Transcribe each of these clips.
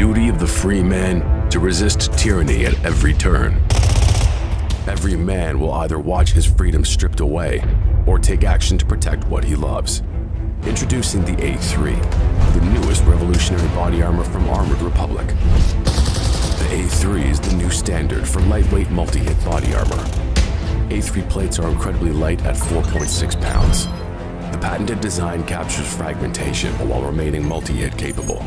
duty of the free man to resist tyranny at every turn. Every man will either watch his freedom stripped away or take action to protect what he loves. Introducing the A3, the newest revolutionary body armor from Armored Republic. The A3 is the new standard for lightweight multi-hit body armor. A3 plates are incredibly light at 4.6 pounds. The patented design captures fragmentation while remaining multi-hit capable.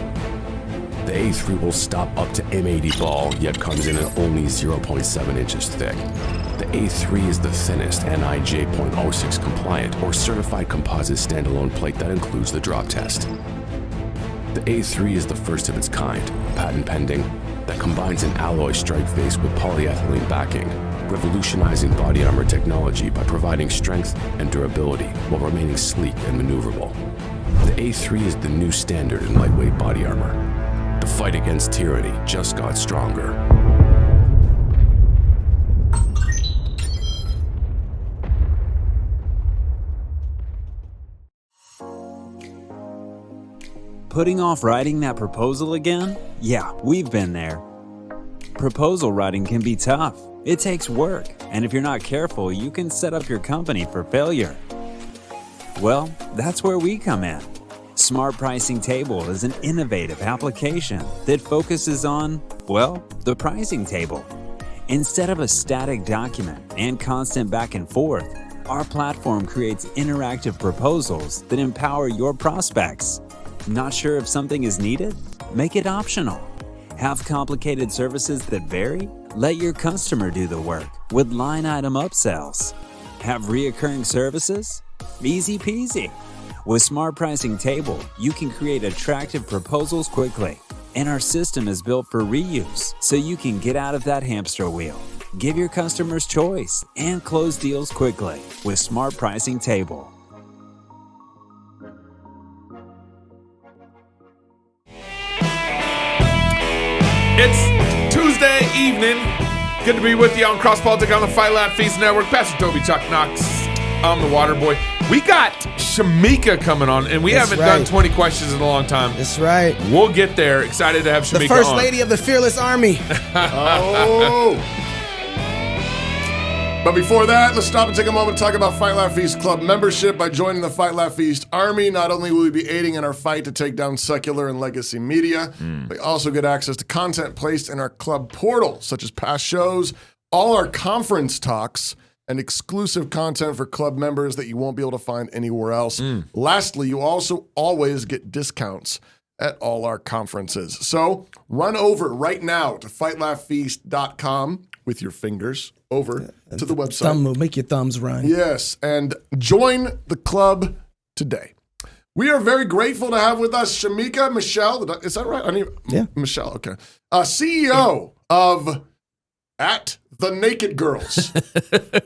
The A3 will stop up to M80 ball, yet comes in at only 0.7 inches thick. The A3 is the thinnest NIJ .06 compliant or certified composite standalone plate that includes the drop test. The A3 is the first of its kind, patent pending, that combines an alloy strike face with polyethylene backing, revolutionizing body armor technology by providing strength and durability while remaining sleek and maneuverable. The A3 is the new standard in lightweight body armor. The fight against tyranny just got stronger. Putting off writing that proposal again? Yeah, we've been there. Proposal writing can be tough. It takes work, and if you're not careful, you can set up your company for failure. Well, that's where we come in. Smart Pricing Table is an innovative application that focuses on, well, the pricing table. Instead of a static document and constant back and forth, our platform creates interactive proposals that empower your prospects. Not sure if something is needed? Make it optional. Have complicated services that vary? Let your customer do the work with line item upsells. Have reoccurring services? Easy peasy. With Smart Pricing Table, you can create attractive proposals quickly. And our system is built for reuse, so you can get out of that hamster wheel. Give your customers choice and close deals quickly with Smart Pricing Table. It's Tuesday evening. Good to be with you on Cross Politic on the Fight Laugh Feast Network. Pastor Toby Chuck Knox. I'm the Water Boy. We got Shamika coming on, and we haven't done 20 questions in a long time. That's right. We'll get there. Excited to have Shamika on. The First Lady of the Fearless Army. Oh. But before that, let's stop and take a moment to talk about Fight Laugh Feast Club membership. By joining the Fight Laugh Feast Army, not only will we be aiding in our fight to take down secular and legacy media, we also get access to content placed in our club portal, such as past shows, all our conference talks, and exclusive content for club members that you won't be able to find anywhere else. Lastly, you also always get discounts at all our conferences. So run over right now to fightlaughfeast.com with your fingers over to the website. Thumb move, make your thumbs run. Yes, and join the club today. We are very grateful to have with us Shamika Michelle. Is that right? Yeah. Michelle, okay. CEO of At The Naked Girls.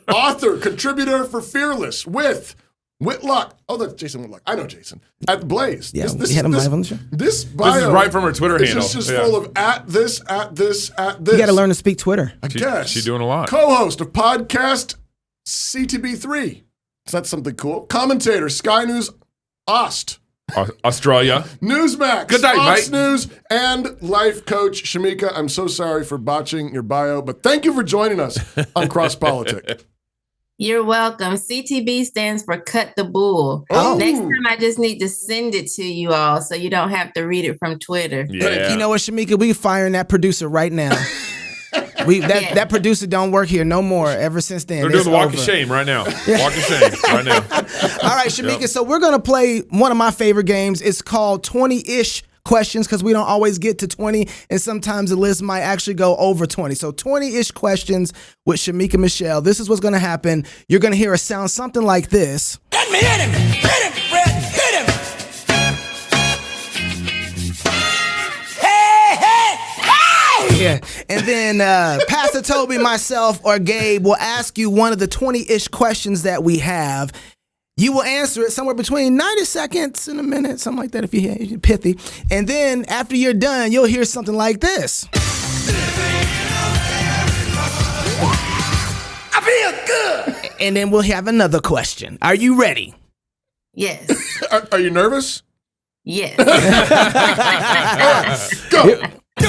Author, contributor for Fearless with Whitlock. Oh, that's Jason Whitlock. I know Jason. At Blaze. Yeah, we had him live on the show. This bio. This is right from her Twitter handle. It's just full of at this. You got to learn to speak Twitter. I guess. She's doing a lot. Co-host of podcast CTB3. So that's something cool. Commentator, Sky News Ost. Australia. Newsmax. Good night, Fox mate. News, and life coach Shamika. I'm so sorry for botching your bio, but thank you for joining us on Cross Politic. You're welcome. CTB stands for Cut the Bull. Oh. Next time, I just need to send it to you all so you don't have to read it from Twitter. Yeah. You know what, Shamika? We firing that producer right now. That producer don't work here no more ever since then. They're doing the walk of shame right now. Walk of shame right now. All right, Shamika, so we're going to play one of my favorite games. It's called 20-ish questions because we don't always get to 20, and sometimes the list might actually go over 20. So 20-ish questions with Shamika Michelle. This is what's going to happen. You're going to hear a sound something like this. Hit me, hit him! Hit him, Fred! Hit him! Hey, hey! Hey! Yeah, and then Pastor Toby, myself, or Gabe will ask you one of the 20-ish questions that we have. You will answer it somewhere between 90 seconds and a minute, something like that if you're pithy. And then after you're done, you'll hear something like this. I feel good! And then we'll have another question. Are you ready? Yes. Are you nervous? Yes. Go. Do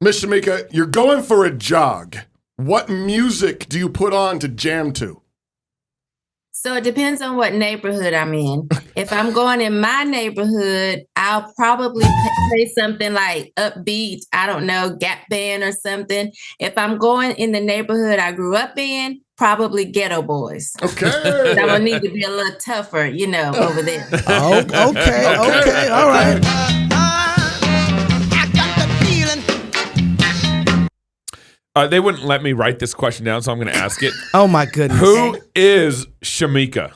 Miss Shamika, you're going for a jog. What music do you put on to jam to? So it depends on what neighborhood I'm in. If I'm going in my neighborhood, I'll probably play something like upbeat, I don't know, Gap Band or something. If I'm going in the neighborhood I grew up in, probably Ghetto Boys. Okay. I'm gonna need to be a little tougher, over there. Oh, okay, all right. I got the feeling. They wouldn't let me write this question down, so I'm going to ask it. Oh my goodness. Who is Shamika?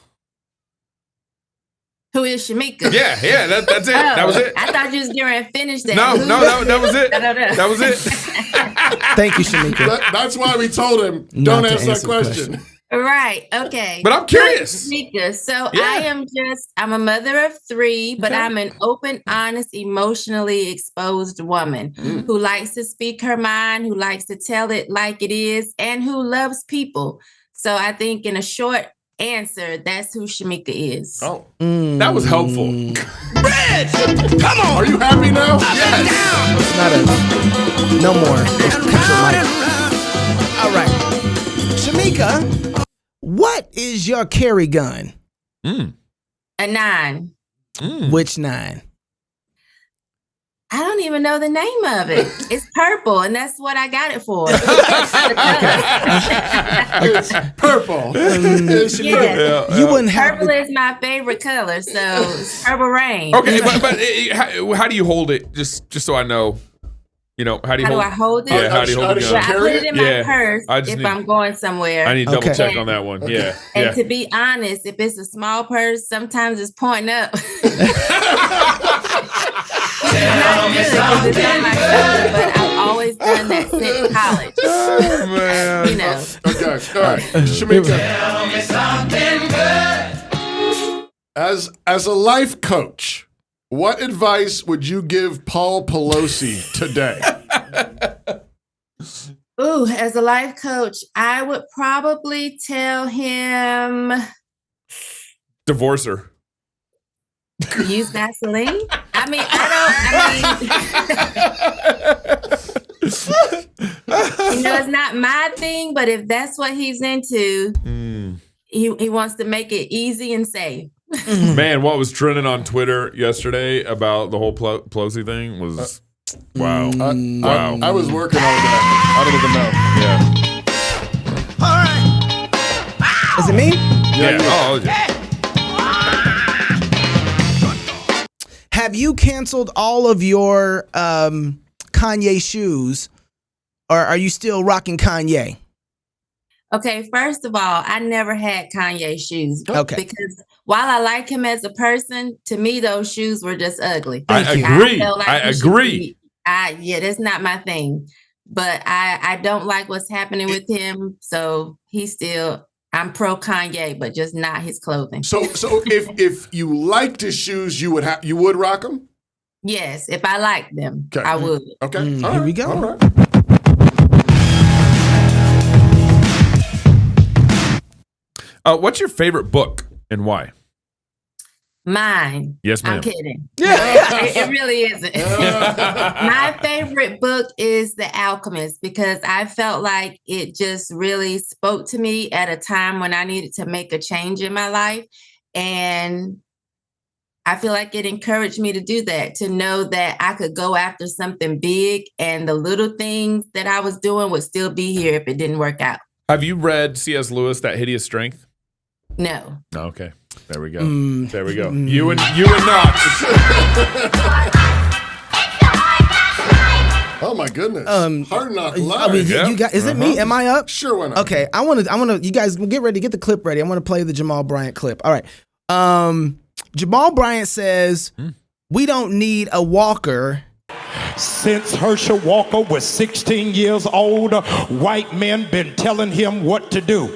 Who is Shamika? Yeah, that's it. That was it. I thought you was going to finish that. No, that was it. No. That was it. Thank you, Shamika. That's why we told him, Not don't to ask that answer the question. Right. Okay. But I'm curious. Shamika. So Yeah. I'm a mother of 3, but I'm an open, honest, emotionally exposed woman who likes to speak her mind, who likes to tell it like it is, and who loves people. So I think in a short answer, that's who Shamika is. Oh. That was helpful. Reg, come on. Are you happy now? Yes. It's not no more. Cut your mic. All right. Shamika, what is your carry gun? A 9. Which 9? I don't even know the name of it. It's purple, and that's what I got it for. Purple. Yeah. You wouldn't have Purple is my favorite color, so it's Purple Rain. Okay, but how do you hold it? Just so I know. How do you How do hold I hold it? Yeah, how do you hold the How Well, gun? I put it in my Yeah. purse I just if need- I'm going somewhere. I need to double Okay. check on that one. Yeah. And to be honest, if it's a small purse, sometimes it's pointing up. It's not good 'cause it's not my color, but I've always done that since college. Oh, man. Okay. All right. Shamika. As a life coach, what advice would you give Paul Pelosi today? Ooh, as a life coach, I would probably tell him Divorce her. use Vaseline. It's not my thing, but if that's what he's into, he wants to make it easy and safe. Man, what was trending on Twitter yesterday about the whole Pelosi thing was wow. Wow. I was working all day. I don't even know. Yeah. All right. Is it me? Yeah. Oh, yeah. Have you canceled all of your Kanye shoes, or are you still rocking Kanye? Okay, first of all, I never had Kanye shoes. Okay. Because while I like him as a person, to me those shoes were just ugly. I agree. I agree. That's not my thing. But I don't like what's happening with him. So I'm pro Kanye, but just not his clothing. So if you liked his shoes, you would rock them? Yes, if I liked them, Okay. I would. Okay. Here we go. All right. What's your favorite book and why? Mine. Yes, ma'am. I'm kidding. It really isn't. My favorite book is The Alchemist because I felt like it just really spoke to me at a time when I needed to make a change in my life. And I feel like it encouraged me to do that, to know that I could go after something big and the little things that I was doing would still be here if it didn't work out. Have you read C.S. Lewis, That Hideous Strength? No. Okay. There we go. There we go. You and Knox. Oh my goodness. Hard Knock I Live. mean, Yeah. you got, is it me? Am I up? Sure, why not? Okay, I want to. You guys get ready. Get the clip ready. I want to play the Jamal Bryant clip. All right. Jamal Bryant says, "We don't need a walker." Since Herschel Walker was 16 years old, white men been telling him what to do.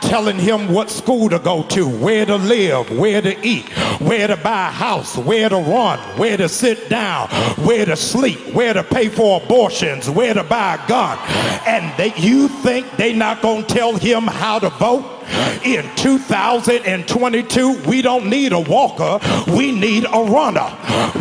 telling him what school to go to, where to live, where to eat, where to buy a house, where to run, where to sit down, where to sleep, where to pay for abortions, where to buy a gun. And you think they not gonna tell him how to vote? In 2022, we don't need a walker, we need a runner.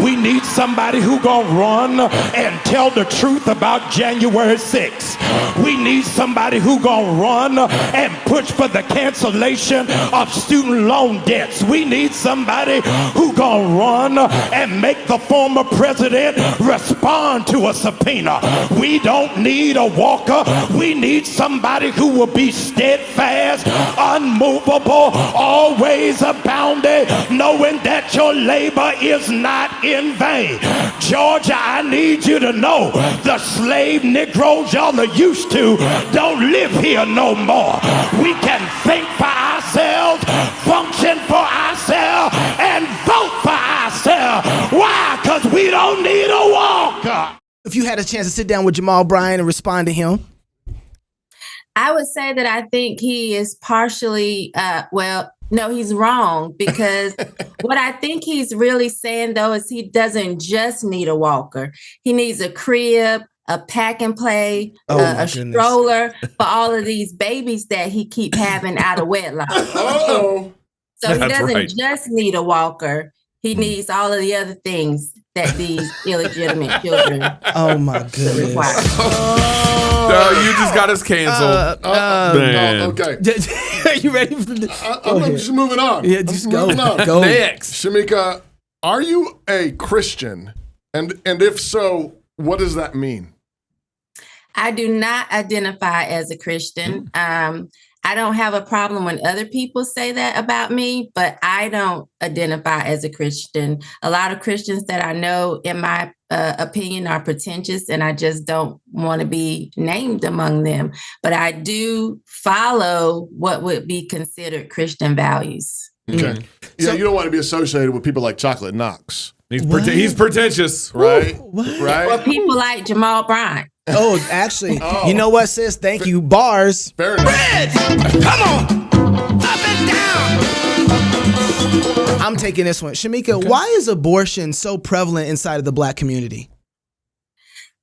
We need somebody who gonna run and tell the truth about January 6th. We need somebody who gonna run and push for the cancellation of student loan debts. We need somebody who gonna run and make the former president respond to a subpoena. We don't need a walker, we need somebody who will be steadfast, unmovable, always abounding, knowing that your labor is not in vain. Georgia, I need you to know the slave Negroes y'all are used to don't live here no more. We can think for ourselves, function for ourselves, and vote for ourselves. Why? Because we don't need a walker. If you had a chance to sit down with Jamal Bryant and respond to him. I would say that I think he is partially, no, he's wrong, because what I think he's really saying, though, is he doesn't just need a walker. He needs a crib, a pack and play, a stroller for all of these babies that he keep having out of wedlock. Uh-oh. So he doesn't just need a walker. He needs all of the other things that these illegitimate children require. No, you just got us canceled. Man. Okay. Are you ready for this? I'm just moving on. Yeah, just go. Go. Next. Shamika, are you a Christian? And if so, what does that mean? I do not identify as a Christian. I don't have a problem when other people say that about me, but I don't identify as a Christian. A lot of Christians that I know, in my opinion, are pretentious, and I just don't want to be named among them. But I do follow what would be considered Christian values. Okay. Yeah, you don't want to be associated with people like Chocolate Knox. He's pretentious. Right? Right? Or people like Jamal Bryant. Oh, actually, you know what, sis? Thank you. Bars. Fair enough. Come on. Up and down. I'm taking this one. Shamika, why is abortion so prevalent inside of the Black community?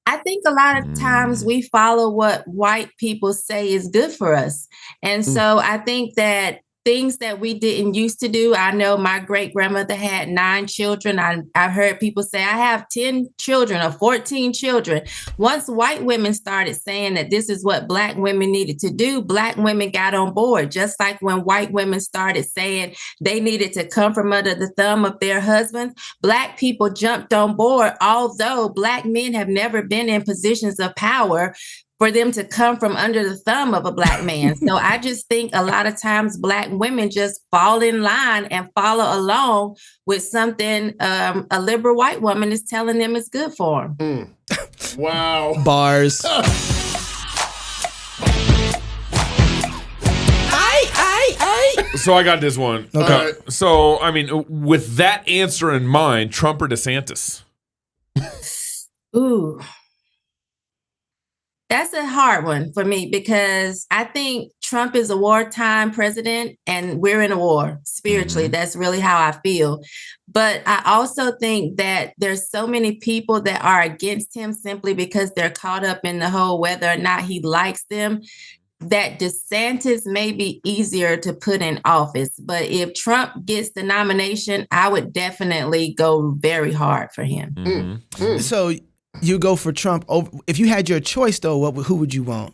I think a lot of times we follow what white people say is good for us. And so I think that things that we didn't used to do. I know my great grandmother had 9 children. I've heard people say, I have 10 children or 14 children. Once white women started saying that this is what Black women needed to do, Black women got on board. Just like when white women started saying they needed to come from under the thumb of their husbands, Black people jumped on board, although Black men have never been in positions of power for them to come from under the thumb of a Black man. So I just think a lot of times Black women just fall in line and follow along with something a liberal white woman is telling them is good for them. Wow. Bars. So I got this one. Okay. So, I mean, with that answer in mind, Trump or DeSantis? Ooh. That's a hard one for me because I think Trump is a wartime president and we're in a war spiritually. That's really how I feel. But I also think that there's so many people that are against him simply because they're caught up in the whole whether or not he likes them, that DeSantis may be easier to put in office. But if Trump gets the nomination, I would definitely go very hard for him. So you go for Trump. If you had your choice, though, who would you want?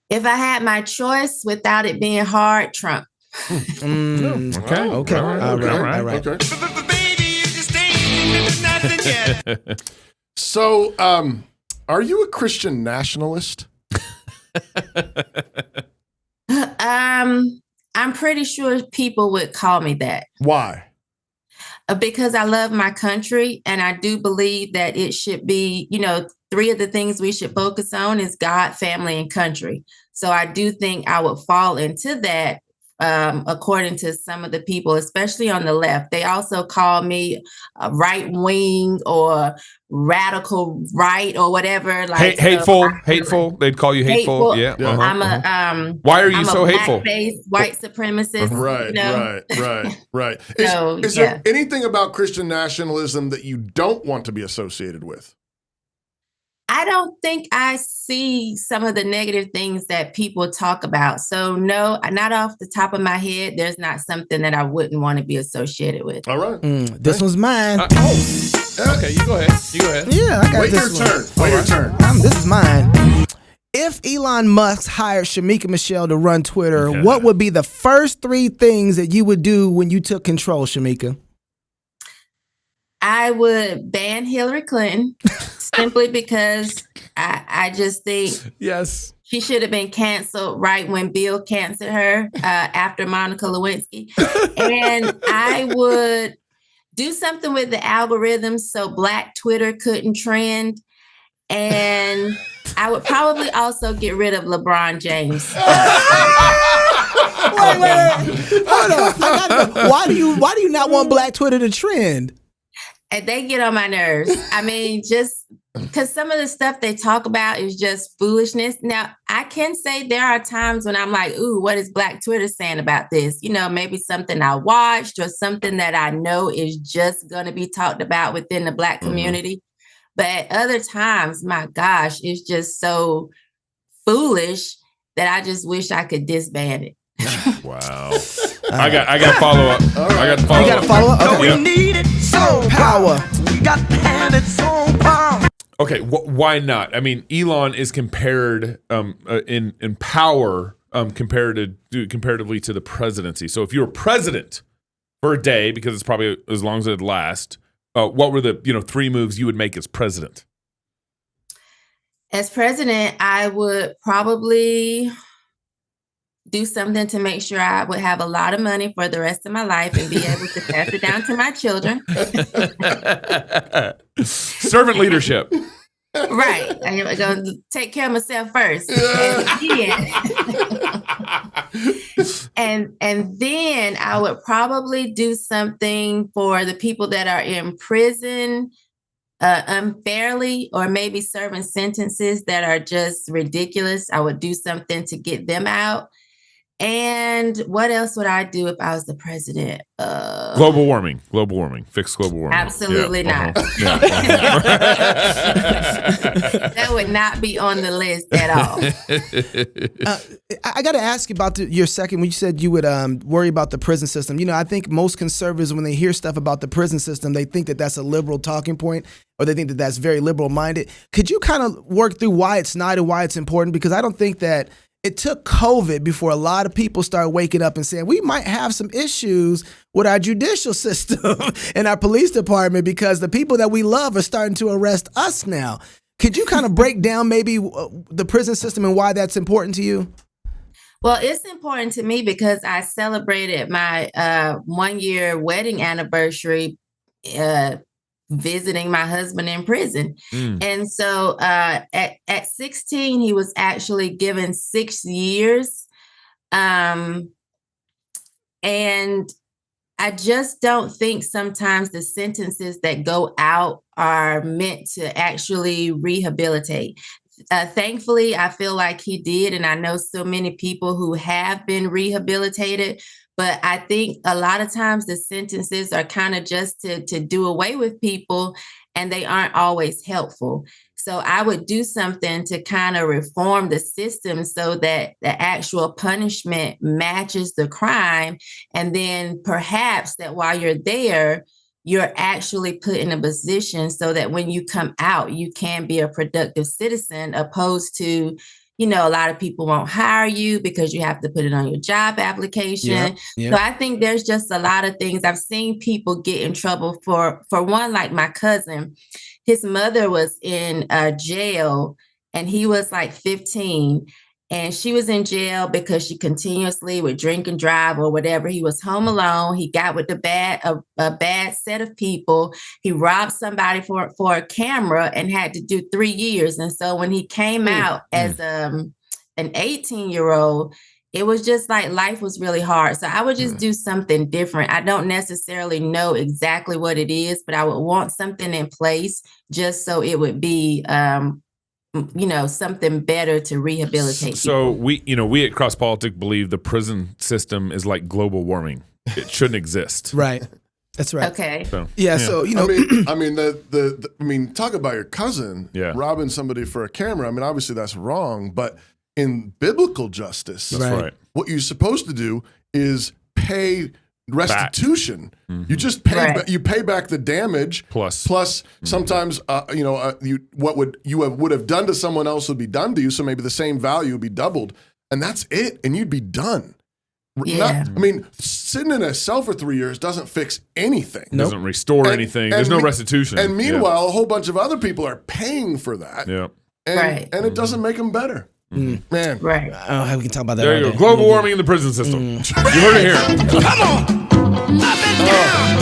If I had my choice without it being hard, Trump. Okay. All right. Okay. Baby, you just ain't nothing yet. So, are you a Christian nationalist? I'm pretty sure people would call me that. Why? Because I love my country and I do believe that it should be, 3 of the things we should focus on is God, family, and country. So I do think I would fall into that according to some of the people, especially on the left. They also call me right wing or radical right or whatever. Like hateful. They'd call you hateful. Yeah. I'm a Why are you I'm so a hateful? black-faced white supremacist. Right, you know? right. So, Is there anything about Christian nationalism that you don't want to be associated with? I don't think I see some of the negative things that people talk about. So no, not off the top of my head, there's not something that I wouldn't want to be associated with. All right. This one's mine. Okay, you go ahead. Yeah, I got Wait this your one. turn. Wait your turn. This is mine. If Elon Musk hired Shamika Michelle to run Twitter, what would be the first 3 things that you would do when you took control, Shamika? I would ban Hillary Clinton simply because I just think Yes. she should have been canceled right when Bill canceled her after Monica Lewinsky. And I would do something with the algorithms so Black Twitter couldn't trend. And I would probably also get rid of LeBron James. Wait. Hold on. Why do you not want Black Twitter to trend? And they get on my nerves. I mean, just because some of the stuff they talk about is just foolishness. Now, I can say there are times when I'm like, ooh, what is Black Twitter saying about this? You know, maybe something I watched or something that I know is just going to be talked about within the Black community. But at other times, my gosh, it's just so foolish that I just wish I could disband it. Wow. I got follow up. I got to follow up. You got to follow up? Okay. We need it. Soul power. We got to have it soul power. Okay, why not? I mean, Elon is compared in power comparatively to the presidency. So if you were president for a day, because it's probably as long as it'd last, what were the 3 moves you would make as president? As president, I would probably do something to make sure I would have a lot of money for the rest of my life and be able to pass it down to my children. Servant leadership. Right. I'm going to take care of myself first. And then I would probably do something for the people that are in prison unfairly, or maybe serving sentences that are just ridiculous. I would do something to get them out. And what else would I do if I was the president? Global warming. Fix global warming. Absolutely not. That would not be on the list at all. I got to ask you about your second, when you said you would worry about the prison system. You know, I think most conservatives, when they hear stuff about the prison system, they think that that's a liberal talking point, or they think that that's very liberal minded. Could you kind of work through why it's not and why it's important? Because I don't think that it took COVID before a lot of people started waking up and saying, we might have some issues with our judicial system and our police department because the people that we love are starting to arrest us now. Could you kind of break down maybe the prison system and why that's important to you? Well, it's important to me because I celebrated my 1-year wedding anniversary visiting my husband in prison. And so at 16, he was actually given 6 years. And I just don't think sometimes the sentences that go out are meant to actually rehabilitate. Thankfully, I feel like he did. And I know so many people who have been rehabilitated. But I think a lot of times the sentences are kind of just to do away with people, and they aren't always helpful. So I would do something to kind of reform the system so that the actual punishment matches the crime. And then perhaps that while you're there, you're actually put in a position so that when you come out, you can be a productive citizen, opposed to, you know, a lot of people won't hire you because you have to put it on your job application. So I think there's just a lot of things. I've seen people get in trouble for one, like my cousin. His mother was in jail and he was like 15. And she was in jail because she continuously would drink and drive or whatever. He was home alone. He got with a bad set of people. He robbed somebody for a camera and had to do 3 years. And so when he came out as an 18-year-old, it was just like life was really hard. So I would just do something different. I don't necessarily know exactly what it is, but I would want something in place just so it would be, something better to rehabilitate. So people. we at Cross Politic believe the prison system is like global warming. It shouldn't exist. Right. That's right. Okay. So, Yeah. So I mean, talk about your cousin robbing somebody for a camera. I mean, obviously that's wrong, but in biblical justice, that's right. What you're supposed to do is pay restitution. You just pay. You pay back the damage plus. Sometimes what would have done to someone else would be done to you. So maybe the same value would be doubled, and that's it. And you'd be done. Yeah. Sitting in a cell for 3 years doesn't fix anything. Doesn't restore anything. There's no restitution. And meanwhile, a whole bunch of other people are paying for that. Yeah. And it doesn't make them better. Man. Right. I don't know how we can talk about that. There you go. Global warming in the prison system. You heard it here. Come on. Up and down.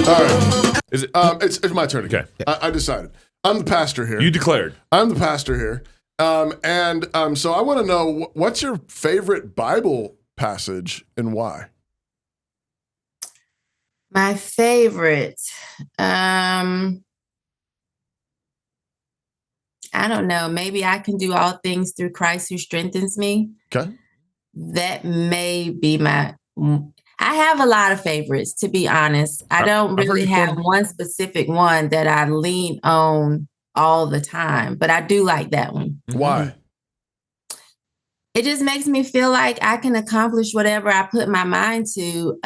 All right. Is it? It's my turn. Okay. I decided. I'm the pastor here. You declared. I'm the pastor here. So I want to know, what's your favorite Bible passage and why? My favorite. I don't know. Maybe I can do all things through Christ who strengthens me. Okay. That may be my. I have a lot of favorites, to be honest. I don't really have one specific one that I lean on all the time, but I do like that one. Why? It just makes me feel like I can accomplish whatever I put my mind to.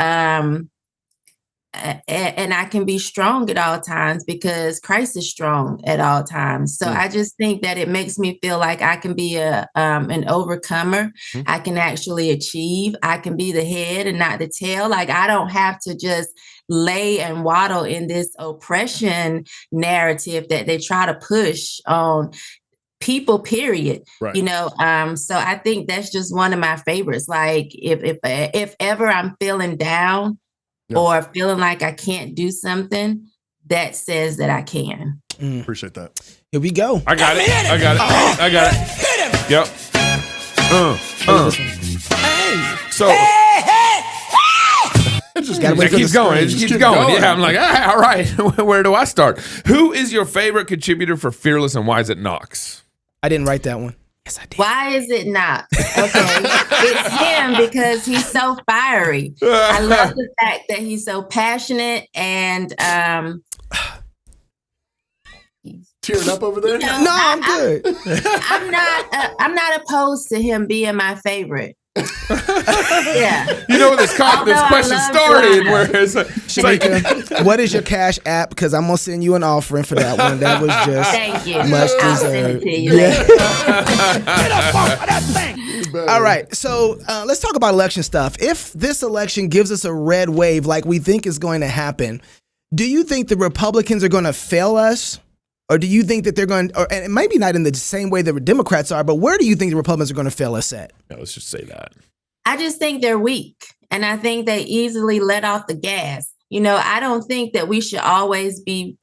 And I can be strong at all times because Christ is strong at all times. So I just think that it makes me feel like I can be an overcomer. I can actually achieve. I can be the head and not the tail. Like, I don't have to just lay and waddle in this oppression narrative that they try to push on people, period. Right. So I think that's just one of my favorites. Like, if ever I'm feeling down, or feeling like I can't do something, that says that I can. Appreciate that. Here we go. I got it. I got it. Hit him. Yep. So it keeps going. It just keeps going. Yeah, I'm like, all right. Where do I start? Who is your favorite contributor for Fearless, and why is it Knox? I didn't write that one. Yes, I did. Why is it not? Okay. It's him because he's so fiery. I love the fact that he's so passionate and tearing up over there? No, I'm good. I'm not opposed to him being my favorite. Yeah. This question started where it's like, what is your Cash App? Because I'm gonna send you an offering for that one. That was just thank you. much I'll send it deserved. to you later. All right, so let's talk about election stuff. If this election gives us a red wave like we think is going to happen, do you think the Republicans are going to fail us? Or do you think that they're going to, and maybe not in the same way that the Democrats are, but where do you think the Republicans are going to fail us at? Yeah, let's just say that. I just think they're weak, and I think they easily let off the gas. I don't think that we should always be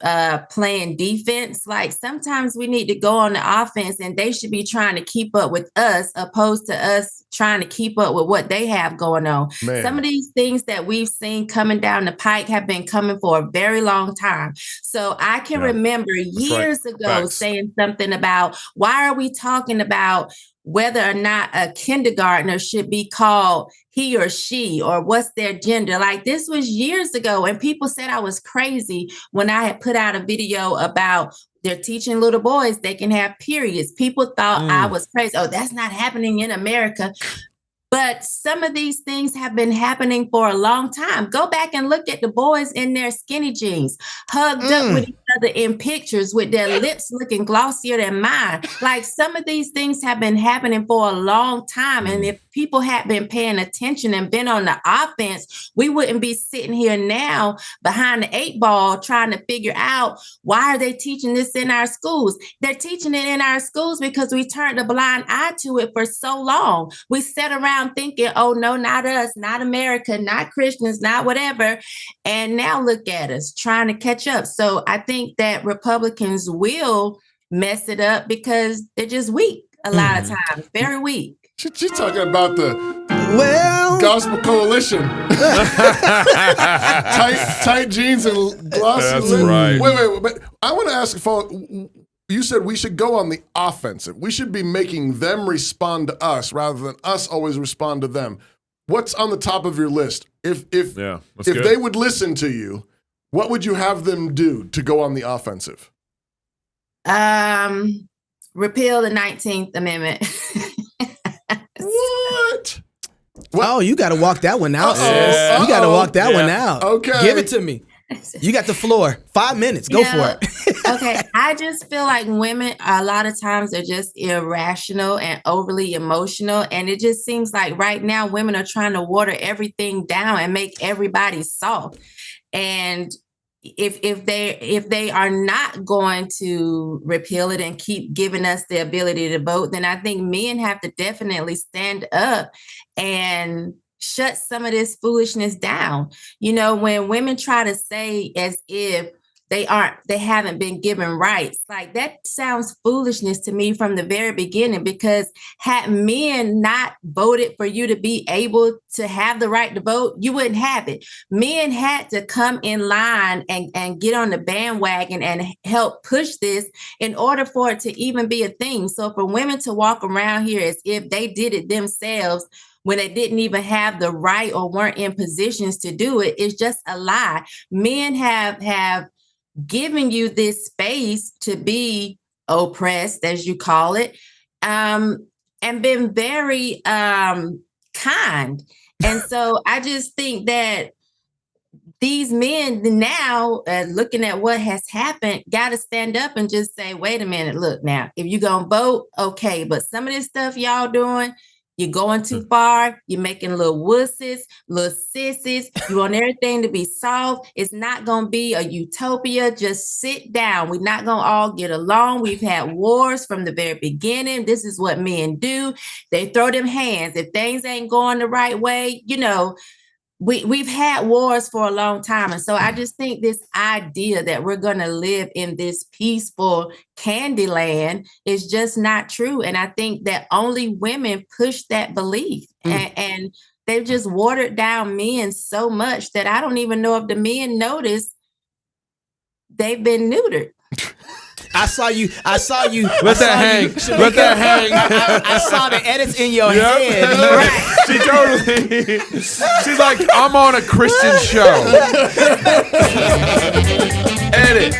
playing defense. Like, sometimes we need to go on the offense, and they should be trying to keep up with us, opposed to us trying to keep up with what they have going on. Man. Some of these things that we've seen coming down the pike have been coming for a very long time. So I can remember years ago saying something about, why are we talking about whether or not a kindergartner should be called he or she, or what's their gender? Like, this was years ago, and people said I was crazy when I had put out a video about they're teaching little boys they can have periods. People thought I was crazy. Oh, that's not happening in America. But some of these things have been happening for a long time. Go back and look at the boys in their skinny jeans, hugged up with each other in pictures with their lips looking glossier than mine. Like, some of these things have been happening for a long time. And if people had been paying attention and been on the offense, we wouldn't be sitting here now behind the 8 ball trying to figure out, why are they teaching this in our schools? They're teaching it in our schools because we turned a blind eye to it for so long. We sat around thinking, oh no, not us, not America, not Christians, not whatever. And now look at us trying to catch up. So I think that Republicans will mess it up because they're just weak a lot of times, very weak. She's talking about the Gospel Coalition. tight jeans and glossy That's lip. right. Wait. But I want to ask a follow. You said we should go on the offensive. We should be making them respond to us rather than us always respond to them. What's on the top of your list? If good. they would listen to you, what would you have them do to go on the offensive? Repeal the 19th Amendment. What? Oh, you got to walk that one out, sis. Yeah. You got to walk that one out. Okay. Give it to me. You got the floor. 5 minutes. Go for it. Okay. I just feel like women, a lot of times, are just irrational and overly emotional. And it just seems like right now, women are trying to water everything down and make everybody soft. And if they are not going to repeal it and keep giving us the ability to vote, then I think men have to definitely stand up and shut some of this foolishness down. You know, when women try to say as if they haven't been given rights, like that sounds foolishness to me from the very beginning, because had men not voted for you to be able to have the right to vote, you wouldn't have it. Men had to come in line and get on the bandwagon and help push this in order for it to even be a thing. So for women to walk around here as if they did it themselves when they didn't even have the right or weren't in positions to do it, is just a lie. Men have given you this space to be oppressed, as you call it, and been very kind. And so I just think that these men now, looking at what has happened, got to stand up and just say, wait a minute, look now, if you're going to vote, okay, but some of this stuff y'all doing, you're going too far. You're making little wusses, little sissies. You want everything to be soft. It's not going to be a utopia. Just sit down. We're not going to all get along. We've had wars from the very beginning. This is what men do. They throw them hands. If things ain't going the right way, you know, we've had wars for a long time. And so I just think this idea that we're going to live in this peaceful candy land is just not true. And I think that only women push that belief. And they've just watered down men so much that I don't even know if the men notice they've been neutered. I saw you. Let that hang. Let that hang. I saw the edits in your head. Right. She totally. She's like, I'm on a Christian show. Edit.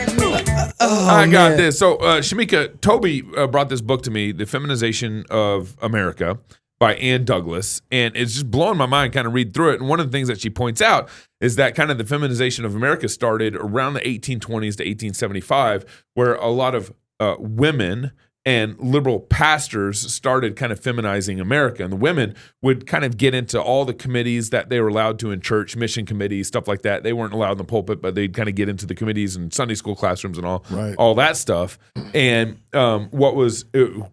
I got this. So, Shamika, Toby brought this book to me, The Feminization of America by Ann Douglas, and it's just blowing my mind kind of read through it. And one of the things that she points out is that kind of the feminization of America started around the 1820s to 1875, where a lot of women and liberal pastors started kind of feminizing America. And the women would kind of get into all the committees that they were allowed to in church, mission committees, stuff like that. They weren't allowed in the pulpit, but they'd kind of get into the committees and Sunday school classrooms and all that stuff. And what was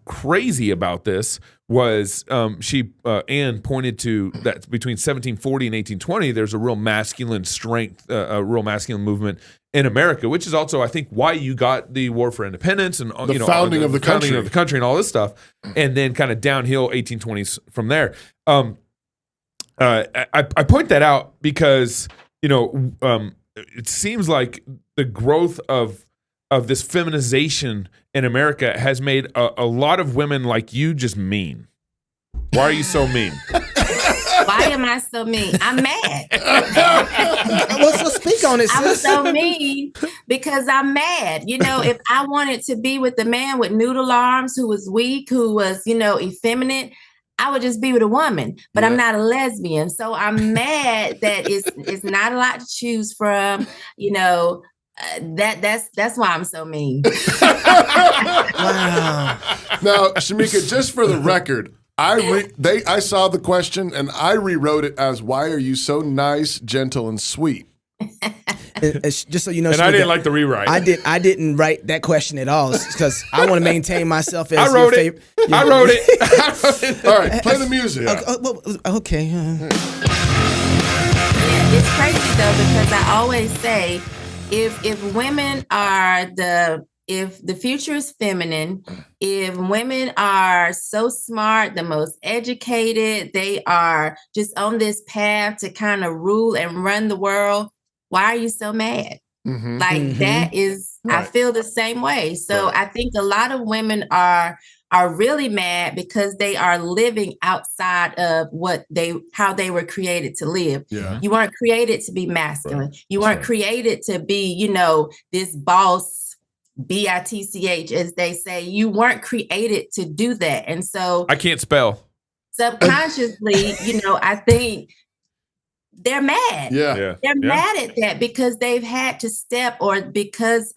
crazy about this was Anne pointed to that between 1740 and 1820, there's a real masculine strength, a real masculine movement in America, which is also, I think, why you got the War for Independence and the founding of the country and all this stuff, and then kind of downhill 1820s from there. I point that out because it seems like the growth of this feminization in America has made a lot of women like you just mean. Why are you so mean? Why am I so mean? I'm mad. Well, so speak on it, sis. I'm so mean because I'm mad. You know, if I wanted to be with a man with noodle arms who was weak, who was, effeminate, I would just be with a woman, but I'm not a lesbian. So I'm mad that it's not a lot to choose from, that's why I'm so mean. Wow. Now, Shamika, just for the record, I saw the question and I rewrote it as, why are you so nice, gentle, and sweet? Just so you know, and I didn't like the rewrite. I didn't write that question at all because I want to maintain myself as I wrote your it. favorite. I wrote it. All right, play the music. Okay. Yeah, it's crazy though, because I always say if women are the if the future is feminine, if women are so smart, the most educated, they are just on this path to kind of rule and run the world, why are you so mad? Like that is, I feel the same way. So I think a lot of women are really mad because they are living outside of how they were created to live. Yeah. You weren't created to be masculine. You weren't created to be, this boss, B-I-T-C-H, as they say. You weren't created to do that. And so I can't spell. Subconsciously, I think they're mad. Yeah. They're mad at that because they've had to step, or because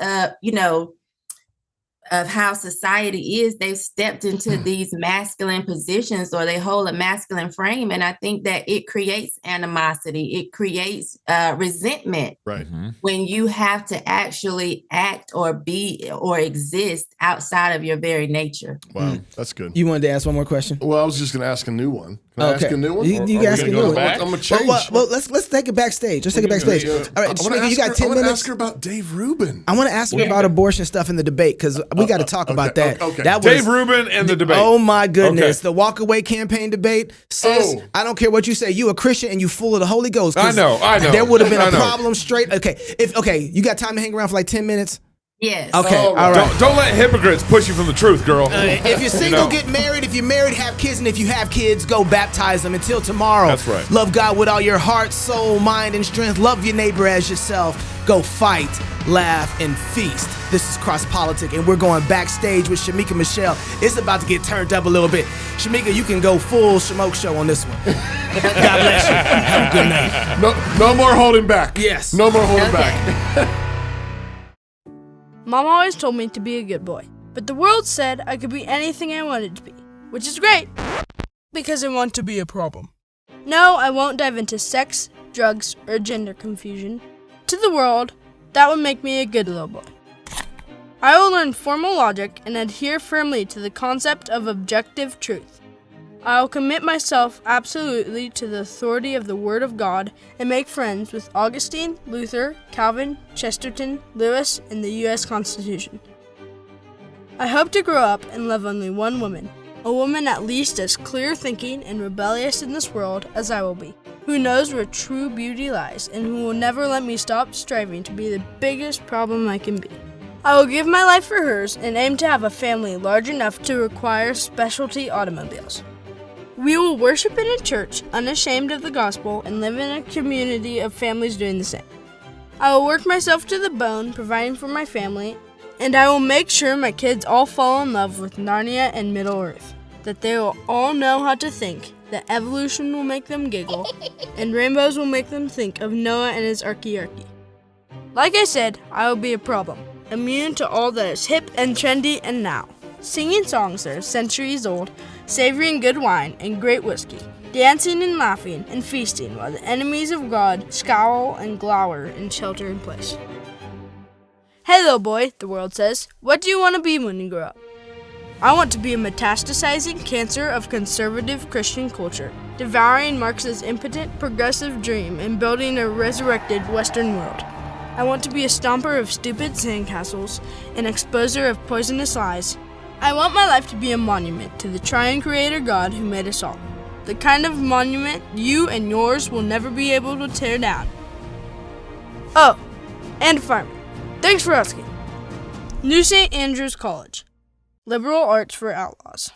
of how society is, they've stepped into these masculine positions, or they hold a masculine frame. And I think that it creates animosity. It creates resentment. Right. When you have to actually act or be or exist outside of your very nature. Wow. That's good. You wanted to ask one more question? Well, I was just going to ask a new one. Can I ask a new one? You can ask a new one. I'm going to change. Well, let's take it backstage. Let's take it backstage. All right, Shamika, you got 10 minutes. I want to ask her about Dave Rubin. I want to ask her about abortion stuff in the debate, because we got to talk about that. Okay. That Dave Rubin and the debate. Oh my goodness, Okay. the walkaway campaign debate. Sis, I don't care what you say. You a Christian and you full of the Holy Ghost. I know. There would have been I a know. problem straight. Okay, you got time to hang around for like 10 minutes? Yes. Okay, Oh, all right. Don't let hypocrites push you from the truth, girl. If you're single, get married. If you're married, have kids. And if you have kids, go baptize them. Until tomorrow. That's right. Love God with all your heart, soul, mind, and strength. Love your neighbor as yourself. Go fight, laugh, and feast. This is Cross Politic, and we're going backstage with Shamika Michelle. It's about to get turned up a little bit. Shamika, you can go full Smoke Show on this one. God bless you. Have a good night. No more holding back. Yes. No more holding back. Mom always told me to be a good boy, but the world said I could be anything I wanted to be, which is great, because I want to be a problem. No, I won't dive into sex, drugs, or gender confusion. To the world, that would make me a good little boy. I will learn formal logic and adhere firmly to the concept of objective truth. I will commit myself absolutely to the authority of the Word of God and make friends with Augustine, Luther, Calvin, Chesterton, Lewis, and the U.S. Constitution. I hope to grow up and love only one woman, a woman at least as clear-thinking and rebellious in this world as I will be, who knows where true beauty lies and who will never let me stop striving to be the biggest problem I can be. I will give my life for hers and aim to have a family large enough to require specialty automobiles. We will worship in a church, unashamed of the gospel, and live in a community of families doing the same. I will work myself to the bone, providing for my family, and I will make sure my kids all fall in love with Narnia and Middle-earth, that they will all know how to think, that evolution will make them giggle, and rainbows will make them think of Noah and his archaearchy. Like I said, I will be a problem, immune to all that is hip and trendy and now, singing songs that are centuries old, savoring good wine and great whiskey, dancing and laughing and feasting while the enemies of God scowl and glower and shelter in place. Hey little boy, the world says, what do you want to be when you grow up? I want to be a metastasizing cancer of conservative Christian culture, devouring Marx's impotent progressive dream and building a resurrected Western world. I want to be a stomper of stupid sandcastles, an exposer of poisonous lies. I want my life to be a monument to the triune creator God who made us all. The kind of monument you and yours will never be able to tear down. Oh, and a fireman. Thanks for asking. New St. Andrews College. Liberal arts for outlaws.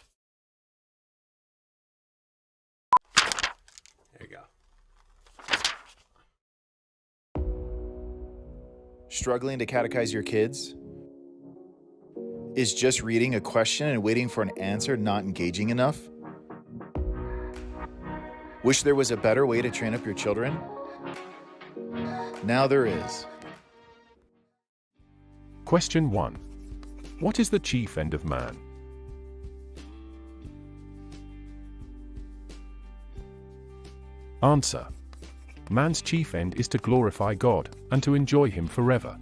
There you go. Struggling to catechize your kids? Is just reading a question and waiting for an answer not engaging enough? Wish there was a better way to train up your children? Now there is. Question 1. What is the chief end of man? Answer. Man's chief end is to glorify God and to enjoy Him forever.